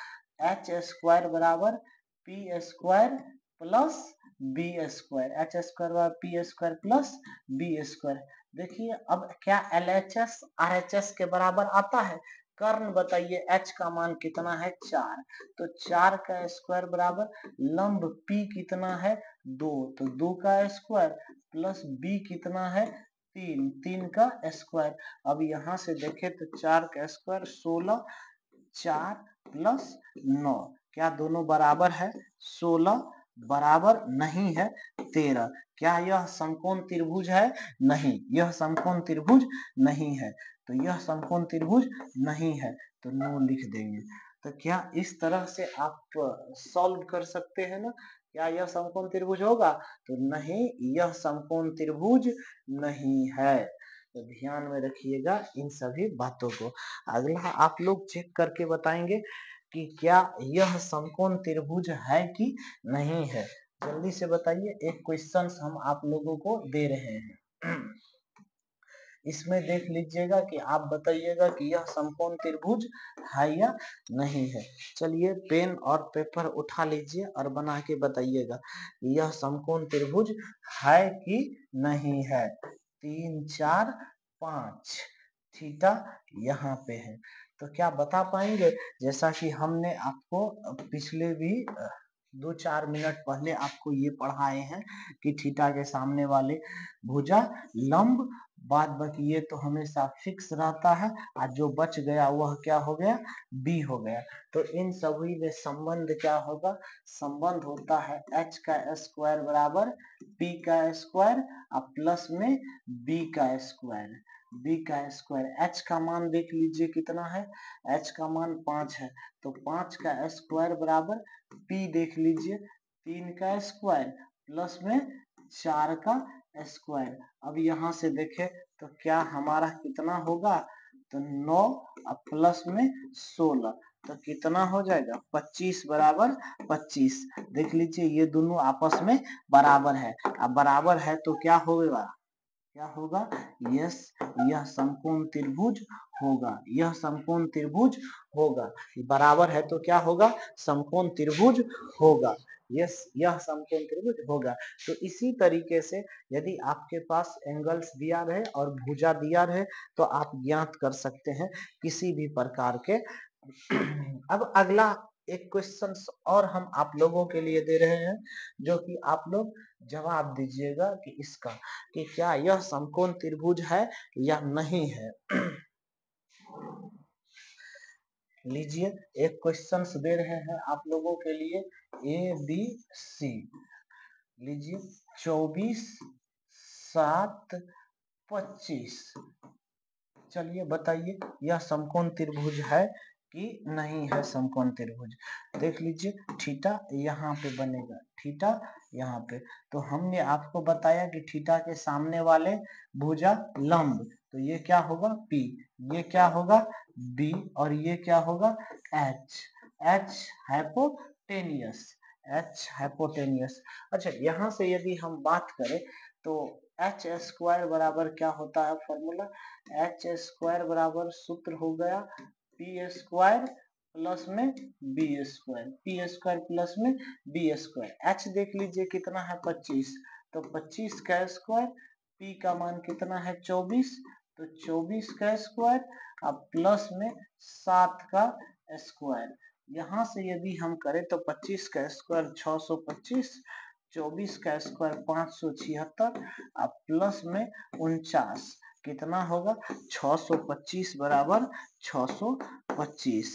एच स्क्वायर बराबर p square plus B square. H square बराबर p square plus B square. देखिए अब क्या LHS RHS के बराबर आता है। कर्ण बताइए h का मान कितना है, 4, तो 4 का स्क्वायर बराबर लंब p कितना है, 2, तो 2 का स्क्वायर प्लस b कितना है, 3, 3 का स्क्वायर। अब यहाँ से देखें तो 4 का स्क्वायर 16, 4 प्लस 9, क्या दोनों बराबर है, 16 बराबर नहीं है 13। क्या यह समकोण त्रिभुज है, नहीं, यह समकोण त्रिभुज नहीं है। तो यह समकोण त्रिभुज नहीं है, तो नो लिख देंगे। तो क्या इस तरह से आप सॉल्व कर सकते हैं ना, क्या यह समकोण त्रिभुज होगा, तो नहीं, यह समकोण त्रिभुज नहीं है। तो ध्यान में रखिएगा इन सभी बातों को। अगला आप लोग चेक करके बताएंगे कि क्या यह समकोण त्रिभुज है कि नहीं है। जल्दी से बताइए, एक क्वेश्चन हम आप लोगों को दे रहे हैं। इसमें देख लीजिएगा कि आप बताइएगा कि यह समकोण त्रिभुज है या नहीं है। चलिए पेन और पेपर उठा लीजिए और बना के बताइएगा यह समकोण त्रिभुज है कि नहीं है। 3 4 5 थीटा यहाँ पे है। तो क्या बता पाएंगे, जैसा कि हमने आपको पिछले भी 2-4 मिनट पहले आपको ये पढ़ाए हैं कि थीटा के सामने वाले भुजा लंब, बाद बाकी ये तो हमेशा फिक्स रहता है और जो बच गया वह क्या हो गया, बी हो गया। तो इन सभी में संबंध क्या होगा, संबंध होता है h का स्क्वायर बराबर p का स्क्वायर और प्लस में b का स्क्वायर। b का स्क्वायर, h का मान देख लीजिए कितना है, h का मान 5 है, तो 5 का स्क्वायर बराबर p देख लीजिए 3 का स्क्वायर प्लस में 4 का स्क्वायर। अब यहाँ से देखें तो क्या हमारा कितना होगा, तो 9 और प्लस में 16, तो कितना हो जाएगा 25 बराबर 25। देख लीजिए ये दोनों आपस में बराबर है। अब बराबर है तो क्या होगा, क्या होगा, यस यह समकोण त्रिभुज होगा, यह समकोण त्रिभुज होगा। बराबर है तो क्या होगा, समकोण त्रिभुज होगा। यस यह समकोण त्रिभुज होगा। तो इसी तरीके से यदि आपके पास एंगल्स दिया रहे और भुजा दिया रहे तो आप ज्ञात कर सकते हैं किसी भी प्रकार के। अब अगला एक क्वेश्चन और हम आप लोगों के लिए दे रहे हैं, जो कि आप लोग जवाब दीजिएगा कि इसका, कि क्या यह समकोण त्रिभुज है या नहीं है। लीजिए एक क्वेश्चन दे रहे हैं आप लोगों के लिए, ए बी सी। लीजिए 24 7 25। चलिए बताइए यह समकोण त्रिभुज है कि नहीं है समकोण त्रिभुज। देख लीजिए थीटा यहाँ पे बनेगा, थीटा यहाँ पे, तो हमने आपको बताया कि थीटा के सामने वाले भुजा लंब, तो ये क्या होगा P, ये क्या होगा B, और ये क्या होगा H, H hypotenuse, H hypotenuse. अच्छा यहाँ से यदि हम बात करें तो एच स्क्वायर बराबर क्या होता है फॉर्मूला, एच स्क्वायर बराबर सूत्र हो गया पी स्क्वायर प्लस में B square, P square plus में बी स्क्वायर। एच देख लीजिए कितना है 25, तो 25 का स्क्वायर, पी का मान कितना है 24, तो 24 का स्क्वायर अब प्लस में 7 का स्क्वायर। यहाँ से यदि हम करें तो 25 का स्क्वायर 625, 24 का स्क्वायर 576 अब प्लस में 49, कितना होगा 625 बराबर 625,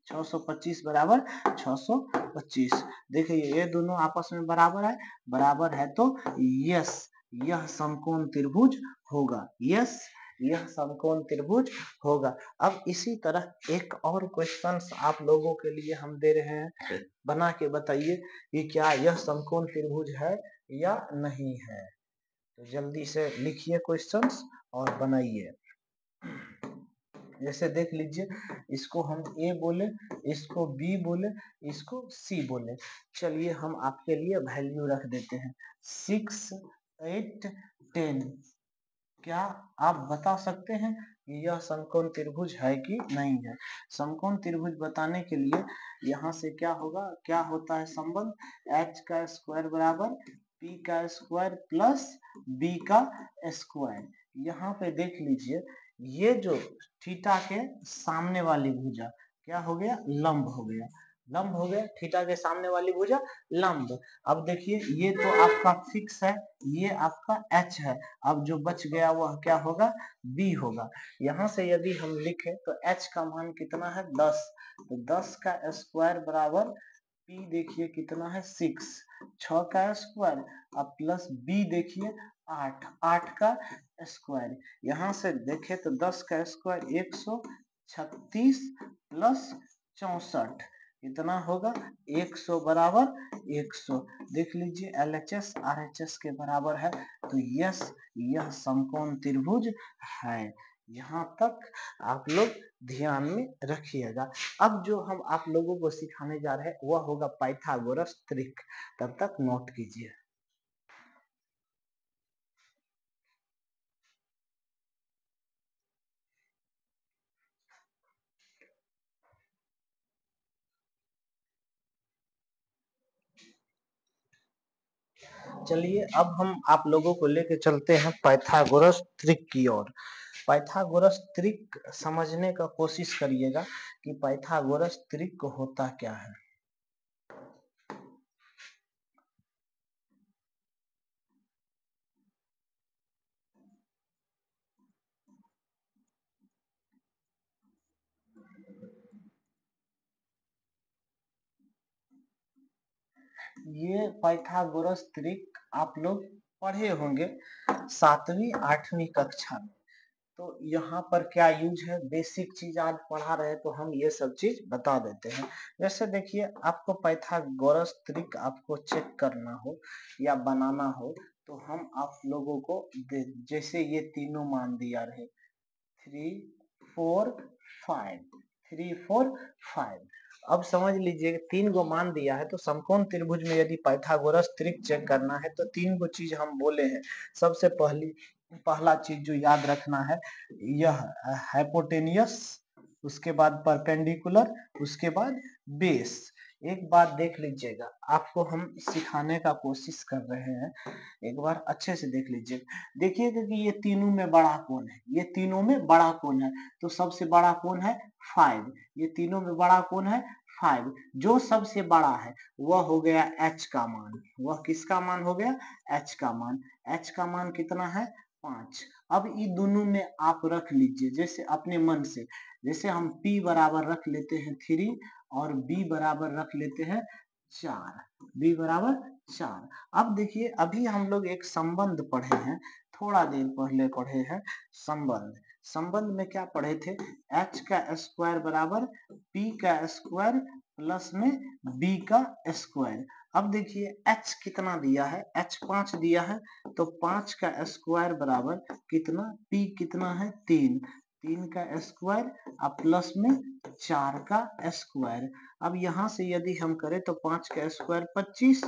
625 बराबर 625। देखिए ये दोनों आपस में बराबर है, बराबर है तो यस यह समकोण त्रिभुज होगा, यस यह समकोण त्रिभुज होगा। अब इसी तरह एक और क्वेश्चन आप लोगों के लिए हम दे रहे हैं, बना के बताइए कि क्या यह समकोण त्रिभुज है या नहीं है। तो जल्दी से लिखिए क्वेश्चंस और बनाइए। जैसे देख लीजिए इसको हम ए बोले, इसको बी बोले, इसको सी बोले। चलिए हम आपके लिए वैल्यू रख देते हैं 6 8 10। क्या आप बता सकते हैं कि यह समकोण त्रिभुज है कि नहीं है। समकोण त्रिभुज बताने के लिए यहाँ से क्या होगा, क्या होता है संबंध, h का स्क्वायर बराबर p का स्क्वायर प्लस b का स्क्वायर। यहाँ पे देख लीजिए ये जो थीटा के सामने वाली भुजा क्या हो गया, लंब हो गया, लंब हो गया, थीटा के सामने वाली भुजा लंब। अब देखिए ये तो आपका फिक्स है, ये आपका h है, अब जो बच गया वह क्या होगा, b होगा। यहाँ से यदि हम लिखें तो h का मान कितना है 10, तो 10 का स्क्वायर बराबर p देखिए कितना है 6, 6 का स्क्वायर अब प्लस b देखिए 8, 8 का स्क्वायर। यहाँ से देखे तो 10 का स्क्वायर 136 प्लस 64, कितना होगा 100 बराबर 100। देख लीजिए LHS RHS के बराबर है, तो यस यह समकोण त्रिभुज है। यहाँ तक आप लोग ध्यान में रखिएगा। अब जो हम आप लोगों को सिखाने जा रहे हैं वह होगा पाइथागोरस त्रिक। तब तक नोट कीजिए। चलिए अब हम आप लोगों को लेके चलते हैं पाइथागोरस त्रिक की ओर। पाइथागोरस त्रिक समझने का कोशिश करिएगा कि पाइथागोरस त्रिक होता क्या है। ये पाइथागोरस त्रिक आप लोग पढ़े होंगे 7वीं 8वीं कक्षा में। तो यहाँ पर क्या यूज है, बेसिक चीज आज पढ़ा रहे तो हम ये सब चीज बता देते हैं। जैसे देखिए आपको पाइथागोरस त्रिक आपको चेक करना हो या बनाना हो तो हम आप लोगों को जैसे ये तीनों मान दिया रहे 3 4 5 3 4 5। अब समझ लीजिए 3 गो मान दिया है तो समकोण त्रिभुज में यदि पाइथागोरस त्रिक चेक करना है तो 3 गो चीज हम बोले हैं। सबसे पहला चीज जो याद रखना है यह हाइपोटेनियस, उसके बाद परपेंडिकुलर, उसके बाद बेस। एक बात देख लीजिएगा, आपको हम सिखाने का कोशिश कर रहे हैं, एक बार अच्छे से देख लीजिए। देखिएगा कि ये तीनों में बड़ा कौन है, ये तीनों में बड़ा कौन है, तो सबसे बड़ा कौन है 5। ये तीनों में बड़ा कौन है 5। जो सबसे बड़ा है वह हो गया h का मान। वह किसका मान हो गया h का मान। h का मान कितना है 5। अब ये दोनों में आप रख लीजिए जैसे अपने मन से। जैसे हम p बराबर रख लेते हैं 3 और b बराबर रख लेते हैं 4। b बराबर 4। अब देखिए अभी हम लोग एक संबंध पढ़े हैं, थोड़ा देर पहले पढ़े हैं संबंध। संबंध में क्या पढ़े थे, h का स्क्वायर बराबर p का स्क्वायर प्लस में b का स्क्वायर। अब देखिए h कितना दिया है, h 5 दिया है, तो 5 का स्क्वायर बराबर कितना, p कितना है 3, 3 का स्क्वायर अब प्लस में 4 का स्क्वायर। अब यहाँ से यदि हम करें तो 5 का स्क्वायर 25,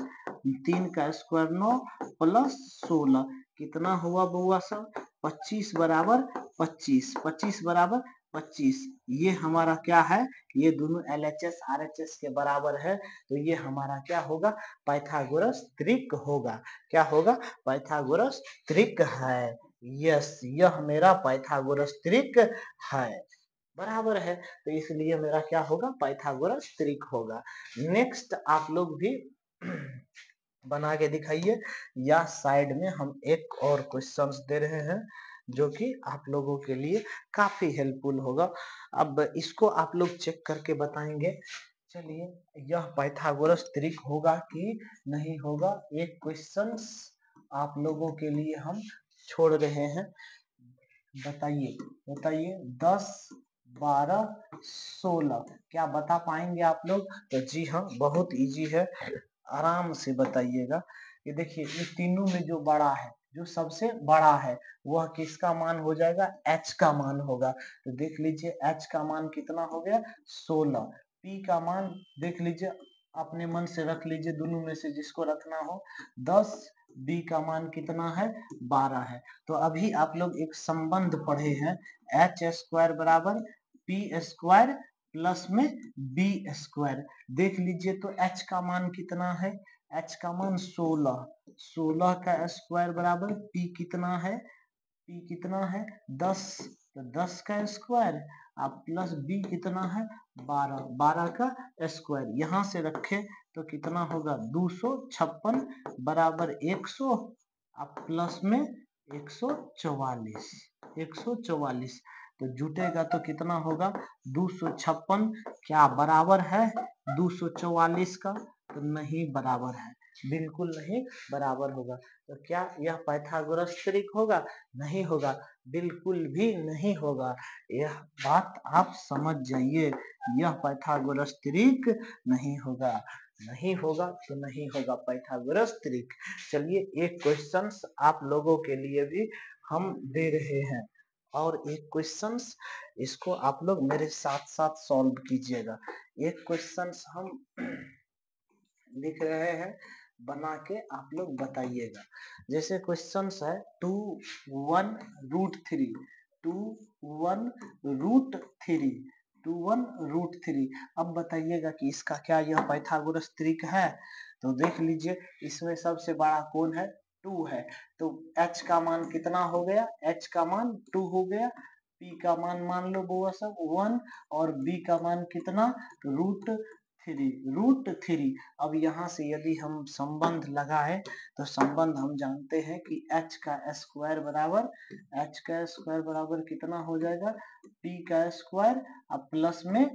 3 का स्क्वायर 9 प्लस 16 कितना हुआ बुआ सब 25 बराबर 25, 25 बराबर 25। ये हमारा क्या है, ये दोनों LHS RHS के बराबर है, तो ये हमारा क्या होगा पाइथागोरस त्रिक होगा। क्या होगा पाइथागोरस त्रिक है। यस यह मेरा पाइथागोरस त्रिक है, बराबर है, तो इसलिए मेरा क्या होगा पाइथागोरस त्रिक होगा। नेक्स्ट आप लोग भी बना के दिखाइए, या साइड में हम एक और क्वेश्चंस दे रहे हैं जो कि आप लोगों के लिए काफी हेल्पफुल होगा। अब इसको आप लोग चेक करके बताएंगे। चलिए यह पाइथागोरस त्रिक होगा कि नहीं होगा, एक क्वेश्चंस आप लोगों के लिए हम छोड़ रहे हैं। बताइए बताइए 10 12 16 क्या बता पाएंगे आप लोग, तो जी हाँ बहुत इजी है, आराम से बताइएगा। ये देखिए ये तीनों में जो बड़ा है, जो सबसे बड़ा है वह किसका मान हो जाएगा h का मान होगा। तो देख लीजिए h का मान कितना हो गया 16। p का मान देख लीजिए, अपने मन से रख लीजिए दोनों में से जिसको रखना हो 10। b का मान कितना है 12 है। तो अभी आप लोग एक संबंध पढ़े हैं h स्क्वायर बराबर p स्क्वायर प्लस में b स्क्वायर। देख लीजिए तो h का मान कितना है, h का मान 16, 16 का स्क्वायर बराबर p कितना है, p कितना है 10, तो 10 का स्क्वायर आप प्लस b कितना है 12, 12 का स्क्वायर यहाँ से रखे तो कितना होगा 256 बराबर 100 आप प्लस में 144, 144। तो जुटेगा तो कितना होगा 256, क्या बराबर है 244 का, तो नहीं बराबर है। बिल्कुल नहीं बराबर होगा। तो क्या यह पाइथागोरस त्रिक होगा? नहीं होगा, बिल्कुल भी नहीं होगा। यह बात आप समझ जाइए, यह पाइथागोरस त्रिक नहीं होगा। नहीं होगा तो नहीं होगा पाइथागोरस त्रिक। चलिए एक क्वेश्चन आप लोगों के लिए भी हम दे रहे हैं, और एक क्वेश्चंस इसको आप लोग मेरे साथ साथ सॉल्व कीजिएगा। एक क्वेश्चंस हम लिख रहे हैं, बना के आप लोग बताइएगा। जैसे क्वेश्चंस है 2 1 √3, 2 1 √3, 2 1 √3। अब बताइएगा कि इसका क्या यह पाइथागोरस त्रिक है? तो देख लीजिए, इसमें सबसे बड़ा कौन है? 2 है। तो h का मान कितना हो गया? h का मान 2 हो गया। p का मान लो बुआ सब 1, और b का मान कितना? √3। अब यहाँ से यदि हम संबंध लगाए तो संबंध हम जानते हैं कि h का स्क्वायर बराबर कितना हो जाएगा? p का स्क्वायर अब प्लस में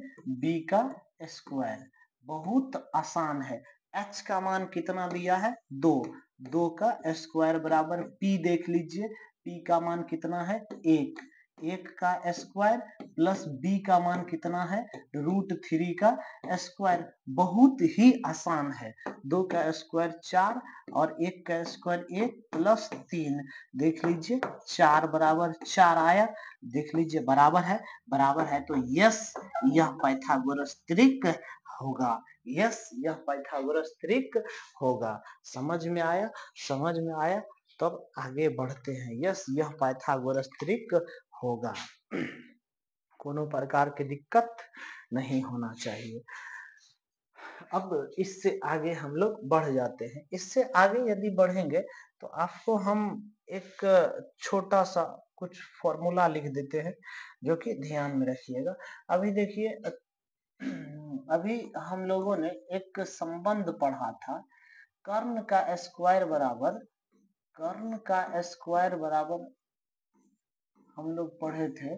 b का स्क्वायर। बहुत आसान है। h का मान कितना दिया है? 2। 2 का स्क्वायर बराबर p, देख लीजिए p का मान कितना है? 1। 1 का स्क्वायर प्लस b का मान कितना है? √3 का स्क्वायर। बहुत ही आसान है। 2 का स्क्वायर 4, और 1 का स्क्वायर 1 प्लस 3। देख लीजिए 4 बराबर 4 आया। देख लीजिए बराबर है तो यस, यह पाइथागोरस त्रिक होगा। यस, यह पाइथागोरस त्रिक होगा। समझ में आया? समझ में आया? तब आगे बढ़ते हैं। यस, यह पाइथागोरस त्रिक होगा। कोनो प्रकार की दिक्कत नहीं होना चाहिए। अब इससे आगे हम लोग बढ़ जाते हैं। इससे आगे यदि बढ़ेंगे तो आपको हम एक छोटा सा कुछ फॉर्मूला लिख देते हैं, जो कि ध्यान में रखिएगा। अभी देखिए, अभी हम लोगों ने एक संबंध पढ़ा था, कर्ण का स्क्वायर बराबर हम लोग पढ़े थे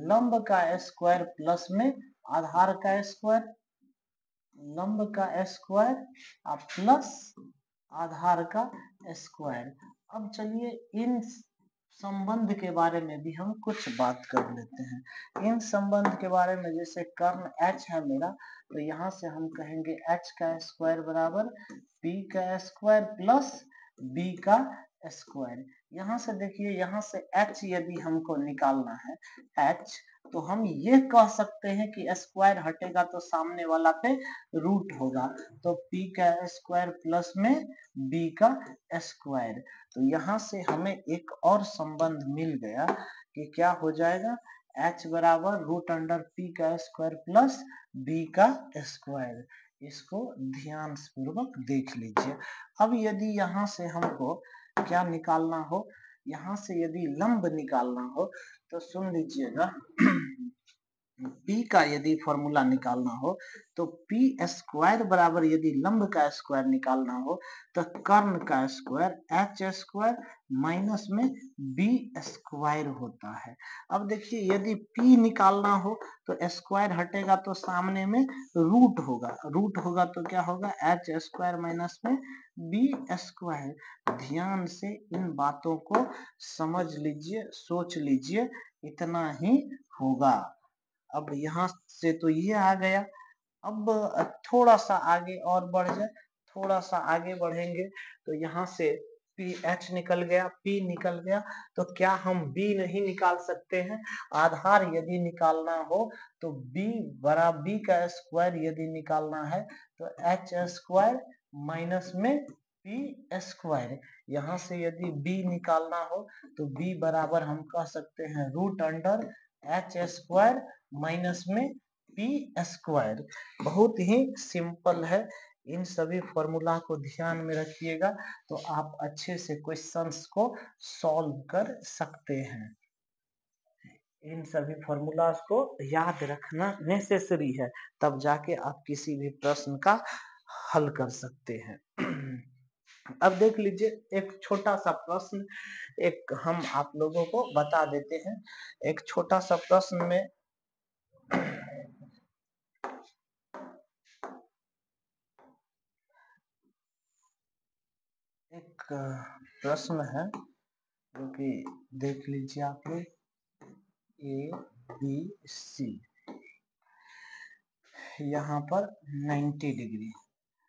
लंब का स्क्वायर प्लस में आधार का स्क्वायर। लंब का स्क्वायर प्लस आधार का स्क्वायर। अब चलिए इन संबंध के बारे में भी हम कुछ बात कर लेते हैं। इन संबंध के बारे में, जैसे कर्ण h है मेरा, तो यहाँ से हम कहेंगे h का स्क्वायर बराबर p का स्क्वायर प्लस b का स्क्वायर। यहाँ से देखिए, यहाँ से h यदि हमको निकालना है, h, तो हम ये कह सकते हैं कि स्क्वायर हटेगा तो सामने वाला पे रूट होगा। तो p का स्क्वायर प्लस में b का स्क्वायर। तो यहाँ से हमें एक और संबंध मिल गया कि क्या हो जाएगा? h बराबर √p का स्क्वायर प्लस b का स्क्वायर। इसको ध्यान पूर्वक देख लीजिए। अब यदि यहाँ से हमको क्या निकालना हो, यहाँ से यदि लंब निकालना हो, तो सुन लीजिएगा। P का यदि फॉर्मूला निकालना हो तो P स्क्वायर बराबर, यदि लंब का स्क्वायर निकालना हो तो कर्ण का स्क्वायर h स्क्वायर माइनस में b स्क्वायर होता है। अब देखिए, यदि P निकालना हो तो स्क्वायर हटेगा तो सामने में रूट होगा तो क्या होगा? h स्क्वायर माइनस में b स्क्वायर। ध्यान से इन बातों को समझ लीजिए, सोच लीजिए, इतना ही होगा। अब यहाँ से तो ये आ गया। अब थोड़ा सा आगे और बढ़ जाए, थोड़ा सा आगे बढ़ेंगे तो यहाँ से PH निकल गया, P निकल गया, तो क्या हम B नहीं निकाल सकते हैं? आधार यदि निकालना हो तो B का स्क्वायर यदि निकालना है तो H स्क्वायर माइनस में P स्क्वायर। यहाँ से यदि B निकालना हो तो B बराबर हम कह सकते हैं √H स्क्वायर माइनस में p स्क्वायर। बहुत ही सिंपल है। इन सभी फॉर्मूला को ध्यान में रखिएगा तो आप अच्छे से क्वेश्चंस को सॉल्व कर सकते हैं। इन सभी फॉर्मूलाज को याद रखना नेसेसरी है, तब जाके आप किसी भी प्रश्न का हल कर सकते हैं। अब देख लीजिए, एक छोटा सा प्रश्न एक हम आप लोगों को बता देते हैं। एक छोटा सा प्रश्न में एक प्रश्न है जो कि देख लीजिए आप लोग, ए बी सी, यहाँ पर 90 डिग्री,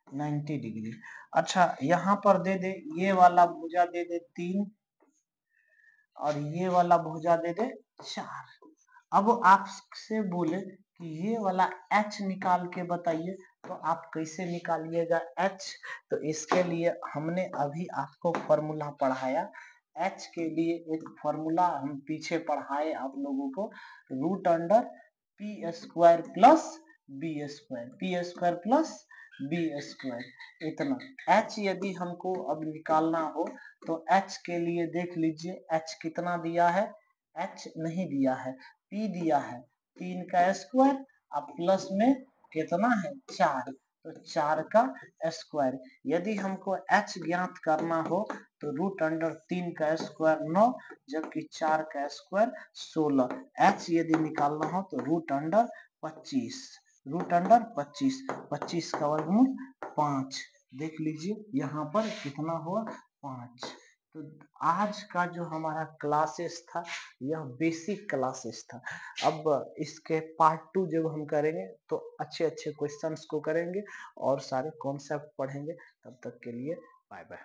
90 डिग्री। अच्छा यहाँ पर दे दे, ये वाला भुजा दे दे 3 और ये वाला भुजा दे दे 4। अब आपसे बोले कि ये वाला h निकाल के बताइए, तो आप कैसे निकालिएगा h? तो इसके लिए हमने अभी आपको फॉर्मूला पढ़ाया। h के लिए एक फॉर्मूला हम पीछे पढ़ाए आप लोगों को, root under P square plus B square, P square plus B square, इतना। h यदि हमको अब निकालना हो तो h के लिए देख लीजिए, h कितना दिया है, h नहीं दिया है, p दिया है 3 का स्क्वायर, अब प्लस में कितना है 4, तो 4 का स्क्वायर। यदि हमको h ज्ञात करना हो तो रूट अंडर 3 का स्क्वायर 9, जबकि 4 का स्क्वायर 16। h यदि निकालना हो तो रूट अंडर 25, रूट अंडर 25, 25 का वर्गमूल 5। देख लीजिए यहाँ पर कितना हुआ 5। तो आज का जो हमारा क्लासेस था यह बेसिक क्लासेस था। अब इसके पार्ट 2 जब हम करेंगे तो अच्छे अच्छे क्वेश्चंस को करेंगे और सारे कॉन्सेप्ट पढ़ेंगे। तब तक के लिए बाय बाय।